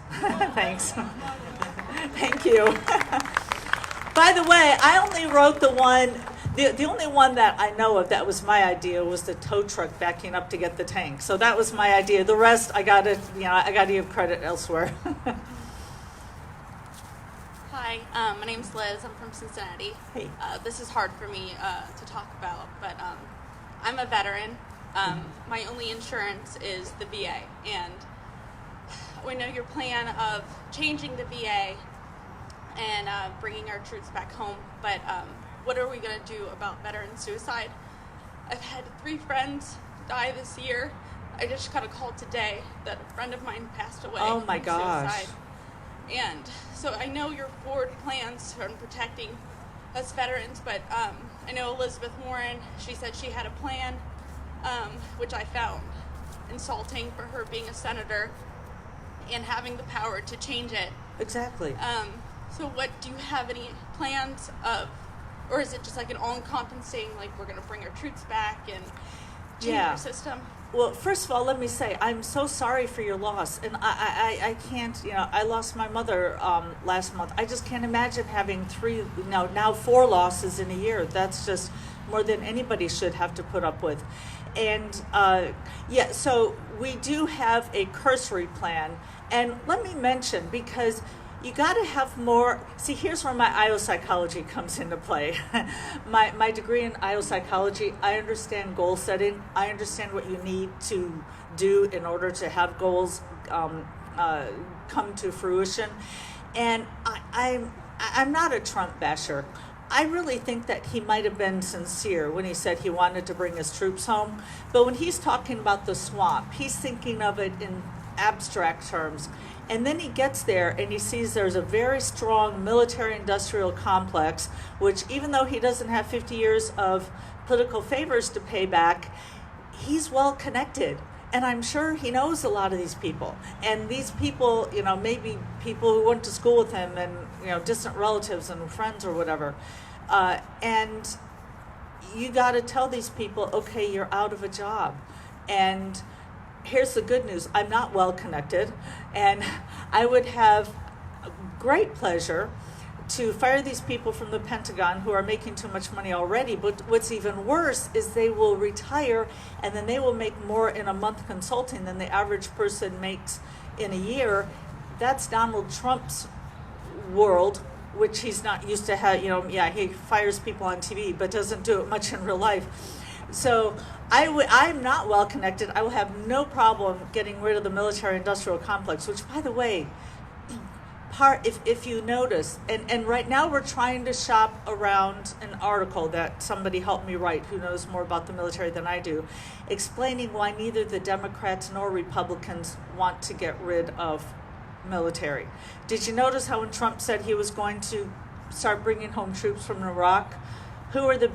Thanks. Thank you. By the way, I only wrote the one, the only one that I know of that was my idea was the tow truck backing up to get the tank. So that was my idea. The rest, I got to give credit elsewhere. Hi, my name's Liz. I'm from Cincinnati. Hey. This is hard for me to talk about, but I'm a veteran. My only insurance is the VA, and we know your plan of changing the VA and bringing our troops back home, but what are we going to do about veteran suicide? I've had 3 friends die this year. I just got a call today that a friend of mine passed away. Oh my from gosh. suicide. And so I know your forward plans on protecting us veterans, but I know Elizabeth Warren, she said she had a plan, which I found insulting for her being a senator and having the power to change it. Exactly. So what, do you have any plans of, or is it just like an all-encompassing, like we're going to bring our troops back and change our system? Well, first of all, let me say, I'm so sorry for your loss. And I can't, I lost my mother last month. I just can't imagine having now 4 losses in a year. That's just more than anybody should have to put up with. And so we do have a cursory plan. And let me mention, because you got to have more. See, here's where my IO psychology comes into play. my degree in IO psychology, I understand goal setting. I understand what you need to do in order to have goals come to fruition. And I'm not a Trump basher. I really think that he might have been sincere when he said he wanted to bring his troops home. But when he's talking about the swamp, he's thinking of it in abstract terms. And then he gets there and he sees there's a very strong military-industrial complex, which even though he doesn't have 50 years of political favors to pay back, he's well connected. And I'm sure he knows a lot of these people. And these people, maybe people who went to school with him and, distant relatives and friends or whatever. And you got to tell these people, okay, you're out of a job. And here's the good news. I'm not well connected, and I would have great pleasure to fire these people from the Pentagon who are making too much money already. But what's even worse is they will retire, and then they will make more in a month consulting than the average person makes in a year. That's Donald Trump's world, which he's not used to have. He fires people on TV, but doesn't do it much in real life. So I'm not well connected. I will have no problem getting rid of the military-industrial complex, which, by the way, if you notice, and right now we're trying to shop around an article that somebody helped me write who knows more about the military than I do, explaining why neither the Democrats nor Republicans want to get rid of military. Did you notice how when Trump said he was going to start bringing home troops from Iraq, who was the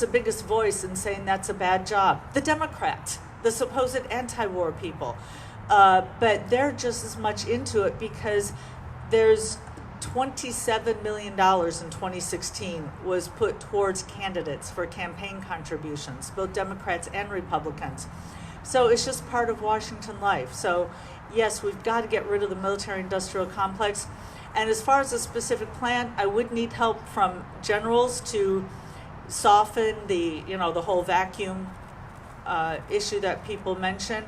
biggest voice in saying that's a bad job? The Democrats, the supposed anti-war people. But they're just as much into it because there's $27 million in 2016 was put towards candidates for campaign contributions, both Democrats and Republicans. So it's just part of Washington life. So yes, we've got to get rid of the military-industrial complex. And as far as a specific plan, I would need help from generals to soften the whole vacuum issue that people mention.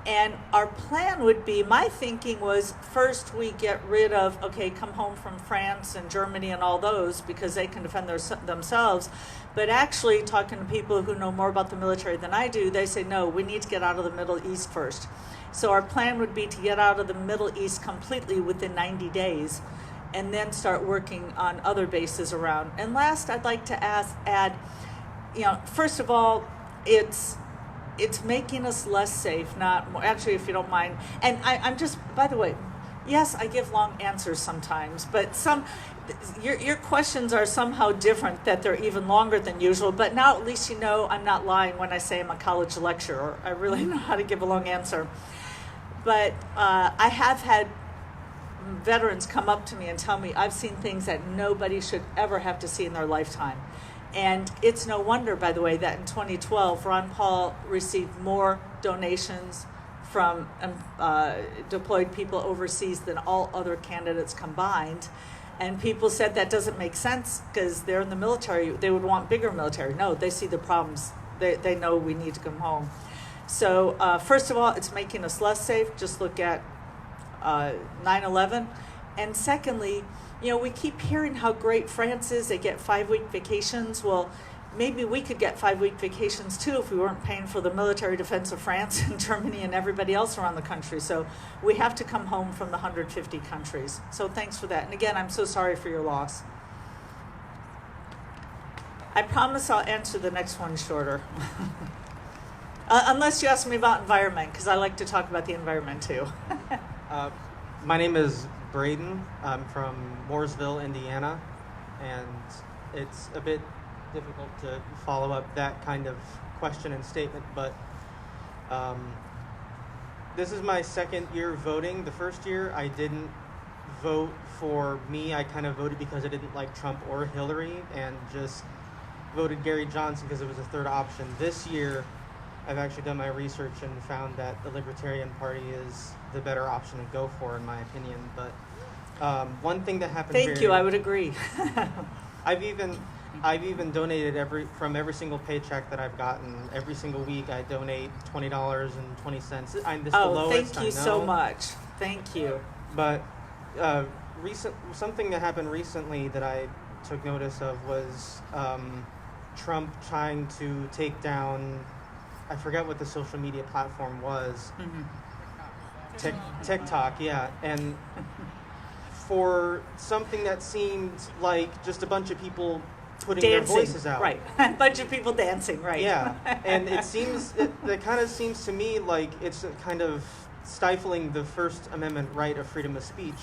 And our plan would be, my thinking was, first we get rid of, come home from France and Germany and all those because they can defend themselves. But actually, talking to people who know more about the military than I do, they say, no, we need to get out of the Middle East first. So our plan would be to get out of the Middle East completely within 90 days and then start working on other bases around. And last, I'd like to add, first of all, it's making us less safe, not more. Actually, if you don't mind. And I'm just, by the way, yes, I give long answers sometimes, but your questions are somehow different, that they're even longer than usual. But now at least you know I'm not lying when I say I'm a college lecturer. I really know how to give a long answer. But I have had veterans come up to me and tell me I've seen things that nobody should ever have to see in their lifetime. And it's no wonder, by the way, that in 2012, Ron Paul received more donations from deployed people overseas than all other candidates combined. And people said that doesn't make sense because they're in the military. They would want bigger military. No, they see the problems. They know we need to come home. So first of all, it's making us less safe. Just look at 9/11. And secondly, we keep hearing how great France is. They get 5-week vacations. Well, maybe we could get 5-week vacations too if we weren't paying for the military defense of France and Germany and everybody else around the country. So we have to come home from the 150 countries. So thanks for that. And again, I'm so sorry for your loss. I promise I'll answer the next one shorter. Unless you ask me about environment, because I like to talk about the environment too. My name is Braden. I'm from Mooresville, Indiana, and it's a bit difficult to follow up that kind of question and statement, but this is my second year voting. The first year I didn't vote for me. I kind of voted because I didn't like Trump or Hillary and just voted Gary Johnson because it was a third option. This year I've actually done my research and found that the Libertarian Party is the better option to go for, in my opinion. But one thing that happened. Thank you. I would agree. I've even donated from every single paycheck that I've gotten. Every single week, I donate $20.20. I'm this the lowest. Thank you so much. Thank you. But something that happened recently that I took notice of was Trump trying to take down. I forget what the social media platform was. TikTok, yeah. And for something that seemed like just a bunch of people putting dancing, their voices out. Right. A bunch of people dancing, right. Yeah. And it kind of seems to me like it's kind of stifling the First Amendment right of freedom of speech.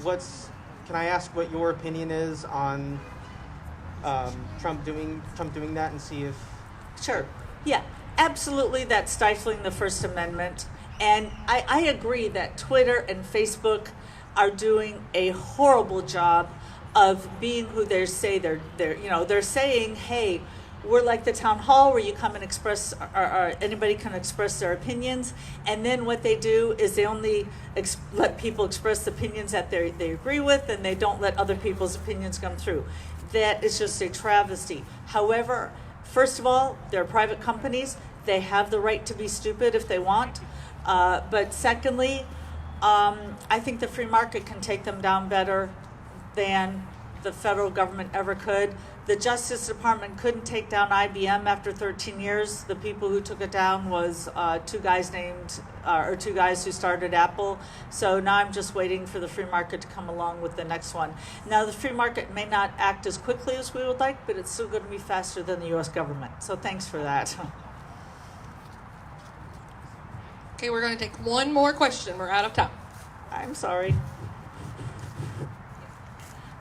Can I ask what your opinion is on Trump doing that, and see if... Sure. Yeah. Absolutely, that's stifling the First Amendment. And I agree that Twitter and Facebook are doing a horrible job of being who they say they're saying, hey, we're like the town hall where you come and express, or anybody can express their opinions. And then what they do is they only let people express opinions that they agree with, and they don't let other people's opinions come through. That is just a travesty. However, first of all, they're private companies. They have the right to be stupid if they want. But secondly, I think the free market can take them down better than the federal government ever could. The Justice Department couldn't take down IBM after 13 years. The people who took it down was two guys who started Apple. So now I'm just waiting for the free market to come along with the next one. Now the free market may not act as quickly as we would like, but it's still going to be faster than the U.S. government. So thanks for that. Okay, we're going to take one more question. We're out of time. I'm sorry.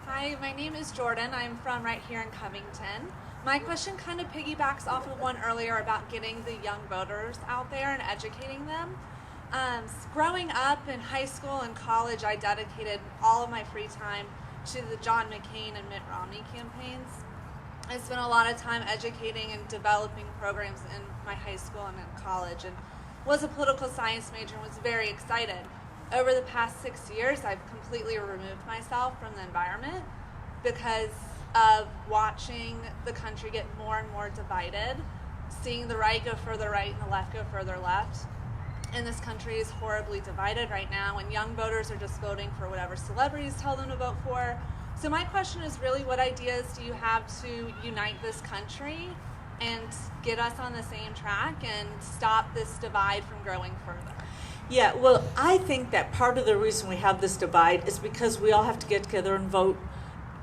Hi, my name is Jordan. I'm from right here in Covington. My question kind of piggybacks off of one earlier about getting the young voters out there and educating them. Growing up in high school and college, I dedicated all of my free time to the John McCain and Mitt Romney campaigns. I spent a lot of time educating and developing programs in my high school and in college, and was a political science major and was very excited. Over the past 6 years, I've completely removed myself from the environment because of watching the country get more and more divided, seeing the right go further right and the left go further left. And this country is horribly divided right now, and young voters are just voting for whatever celebrities tell them to vote for. So my question is really, what ideas do you have to unite this country and get us on the same track and stop this divide from growing further? Yeah, well, I think that part of the reason we have this divide is because we all have to get together and vote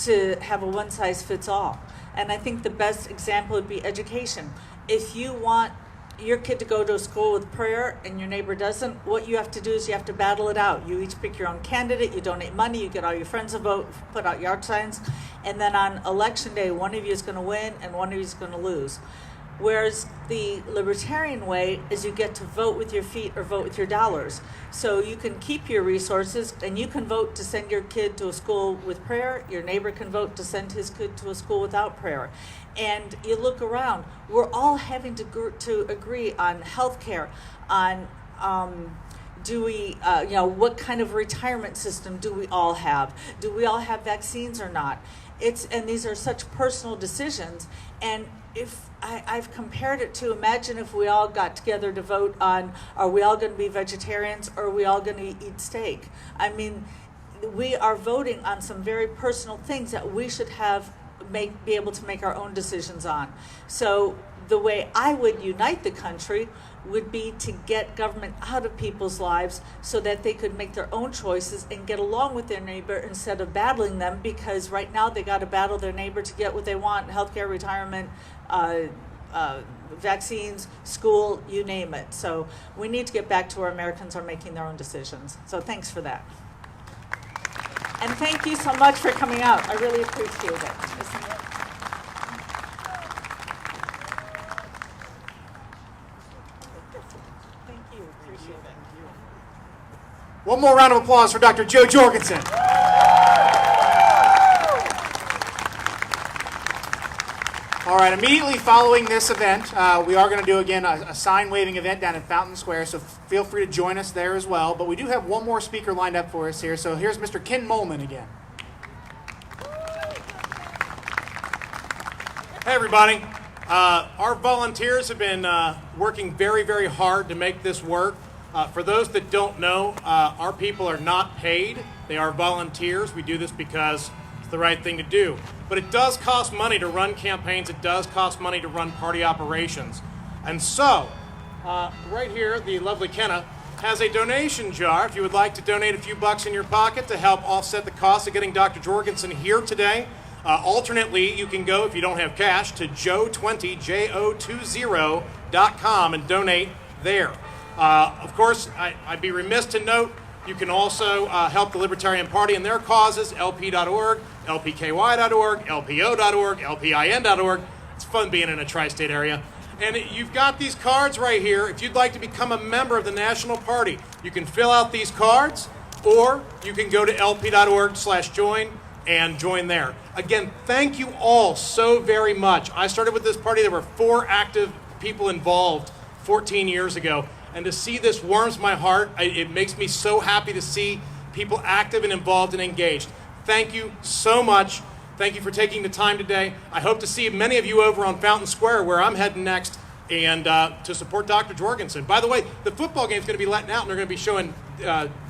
to have a one-size-fits-all. And I think the best example would be education. If you want your kid to go to a school with prayer and your neighbor doesn't, what you have to do is you have to battle it out. You each pick your own candidate, you donate money, you get all your friends to vote, put out yard signs, and then on election day, one of you is going to win and one of you is going to lose. Whereas the libertarian way is you get to vote with your feet or vote with your dollars. So you can keep your resources and you can vote to send your kid to a school with prayer. Your neighbor can vote to send his kid to a school without prayer. And you look around, we're all having to agree on health care, on what kind of retirement system do we all have? Do we all have vaccines or not? And these are such personal decisions. And if I've compared it to, imagine if we all got together to vote on, are we all going to be vegetarians or are we all going to eat steak? I mean, we are voting on some very personal things that we should be able to make our own decisions on. So the way I would unite the country would be to get government out of people's lives so that they could make their own choices and get along with their neighbor instead of battling them, because right now they got to battle their neighbor to get what they want: healthcare, retirement, vaccines, school, you name it. So we need to get back to where Americans are making their own decisions. So thanks for that. And thank you so much for coming out. I really appreciate it. Thank you. Appreciate it. One more round of applause for Dr. Joe Jorgensen. All right, immediately following this event, we are going to do, again, a sign-waving event down in Fountain Square, so feel free to join us there as well. But we do have one more speaker lined up for us here, so here's Mr. Ken Molman again. Hey, everybody. Our volunteers have been working very, very hard to make this work. For those that don't know, our people are not paid. They are volunteers. We do this because it's the right thing to do. But it does cost money to run campaigns. It does cost money to run party operations. And so, right here, the lovely Kenna has a donation jar. If you would like to donate a few bucks in your pocket to help offset the cost of getting Dr. Jorgensen here today. Alternately, you can go, if you don't have cash, to joe20.com and donate there. Of course, I'd be remiss to note, you can also help the Libertarian Party in their causes, lp.org, lpky.org, lpo.org, lpin.org. It's fun being in a tri-state area. And you've got these cards right here. If you'd like to become a member of the National Party, you can fill out these cards, or you can go to lp.org/join and join there. Again, thank you all so very much. I started with this party. There were 4 active people involved 14 years ago. And to see this warms my heart. It makes me so happy to see people active and involved and engaged. Thank you so much. Thank you for taking the time today. I hope to see many of you over on Fountain Square, where I'm heading next, and to support Dr. Jorgensen. By the way, the football game's going to be letting out, and they're going to be showing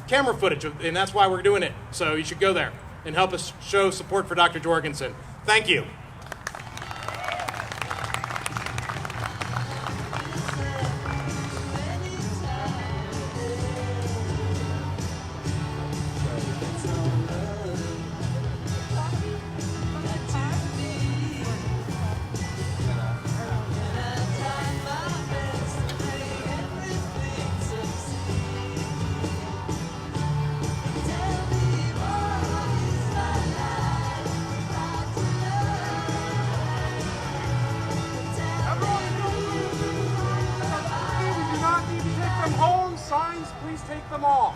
camera footage, and that's why we're doing it. So you should go there and help us show support for Dr. Jorgensen. Thank you. Signs, please take them all.